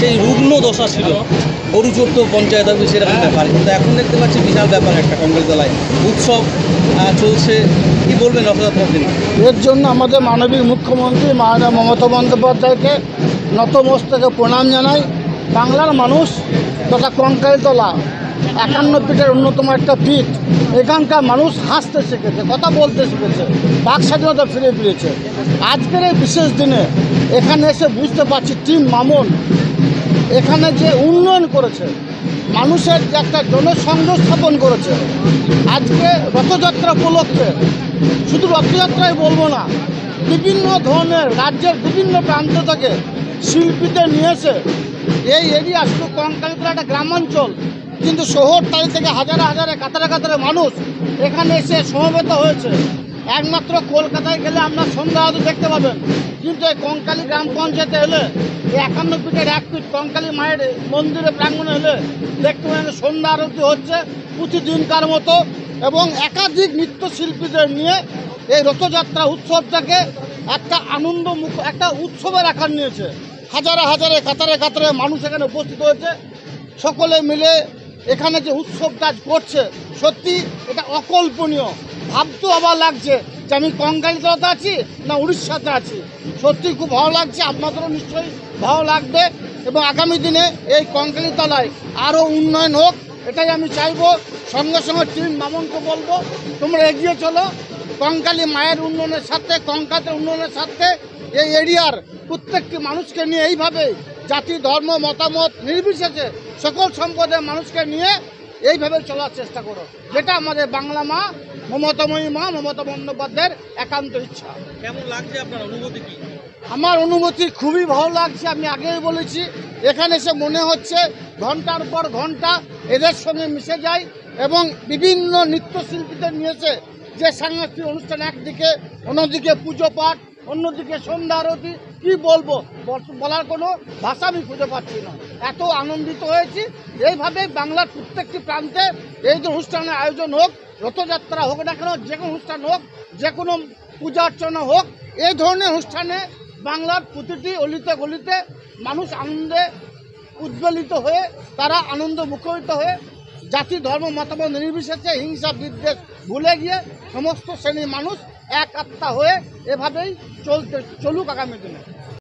সেই রুগ্ন দশা ছিল, গরুচোর তো পঞ্চায়েত হবে সেরকম ব্যাপার, কিন্তু এখন দেখতে পাচ্ছি বিশাল ব্যাপার একটা কঙ্কালতলায় উৎসব চলছে। কি বলবেন রথযাত্রার দিন? এর জন্য আমাদের মাননীয় মুখ্যমন্ত্রী মাননীয় মমতা বন্দ্যোপাধ্যায়কে নতমস্তকে প্রণাম জানাই। বাংলার মানুষ তথা কঙ্কালতলা 51 ফিটের অন্যতম একটা ফিট, এখানকার মানুষ হাসতে শিখেছে, কথা বলতে শিখেছে, বাক স্বাধীনতা ফিরে ফিরেছে। আজকের এই বিশেষ দিনে এখানে এসে বুঝতে পারছি টিম মামুন এখানে যে উন্নয়ন করেছে, মানুষের যে একটা জনসংযোগ স্থাপন করেছে। আজকে রথযাত্রা উপলক্ষে শুধু রথযাত্রাই বলবো না, বিভিন্ন ধরনের রাজ্যের বিভিন্ন প্রান্ত থেকে শিল্পীদের নিয়ে এসে এই এরিয়া, শুধু কঙ্কালতলা একটা গ্রামাঞ্চল, কিন্তু শহরতলি থেকে হাজারে হাজারে কাতারে কাতারে মানুষ এখানে এসে সমবেত হয়েছে। একমাত্র কলকাতায় গেলে আপনার সন্ধ্যা আরতি দেখতে পাবেন, কিন্তু এই কঙ্কালী গ্রাম পঞ্চায়েতে এলে এই 51 ফিটের 1 ফিট কঙ্কালী মায়ের মন্দিরে প্রাঙ্গণে এলে দেখতে পাবেন সন্ধ্যা আরতি হচ্ছে প্রতিদিনকার মতো, এবং একাধিক নৃত্যশিল্পীদের নিয়ে এই রথযাত্রা উৎসবটাকে একটা আনন্দমুখ একটা উৎসবের আকার নিয়েছে। হাজারে হাজারে কাতারে কাতারে মানুষ এখানে উপস্থিত হয়েছে। সকলে মিলে এখানে যে উৎসবটা করছে, সত্যি এটা অকল্পনীয়। ভাবতে আবার লাগছে যে আমি কঙ্কালতলাতে আছি না উড়িষ্যাতে আছি। সত্যি খুব ভালো লাগছে, আপনাদেরও নিশ্চয়ই ভালো লাগবে। এবং আগামী দিনে এই কঙ্কালতলায় আরও উন্নয়ন হোক, এটাই আমি চাইবো। সঙ্গে সঙ্গে টিম মামুনকে বলবো, তোমরা এগিয়ে চলো কঙ্কালী মায়ের উন্নয়নের সাথে, কঙ্কালের উন্নয়নের সাথে এই এরিয়ার প্রত্যেকটি মানুষকে নিয়ে এইভাবে জাতি ধর্ম মতামত নির্বিশেষে সকল সম্প্রদায়ের মানুষকে নিয়ে এইভাবে চলার চেষ্টা করো, যেটা আমাদের বাংলা মা মমতাময়ী মা মমতা বন্দ্যোপাধ্যায়ের একান্ত ইচ্ছা। কেমন লাগছে আপনার অনুভূতি কি? আমার অনুভূতি খুবই ভালো লাগছে। আমি আগেই বলেছি, এখানে এসে মনে হচ্ছে ঘন্টার পর ঘন্টা এদের সঙ্গে মিশে যায়, এবং বিভিন্ন নৃত্যশিল্পীদের নিয়েছে যে সাংস্কৃতিক অনুষ্ঠান, একদিকে অন্যদিকে পুজো পাঠ, অন্যদিকে সন্ধ্যা আরতি, কী বলবো, বলার কোনো ভাষা আমি খুঁজে পাচ্ছি না। এত আনন্দিত হয়েছি। এইভাবে বাংলার প্রত্যেকটি প্রান্তে এই যে অনুষ্ঠানের আয়োজন হোক, রথযাত্রা হোক না কেন, যে কোনো অনুষ্ঠান হোক, যে কোনো পূজা অর্চনা হোক, এই ধরনের অনুষ্ঠানে বাংলার প্রতিটি অলিতে গলিতে মানুষ আনন্দে উজ্জ্বলিত হয়ে, তারা আনন্দ মুখরিত হয়ে, জাতি ধর্ম মতামত নির্বিশেষে হিংসা বিদ্বেষ ভুলে গিয়ে সমস্ত শ্রেণীর মানুষ এক আত্মা হয়ে এভাবেই চলুক আগামী দিনে।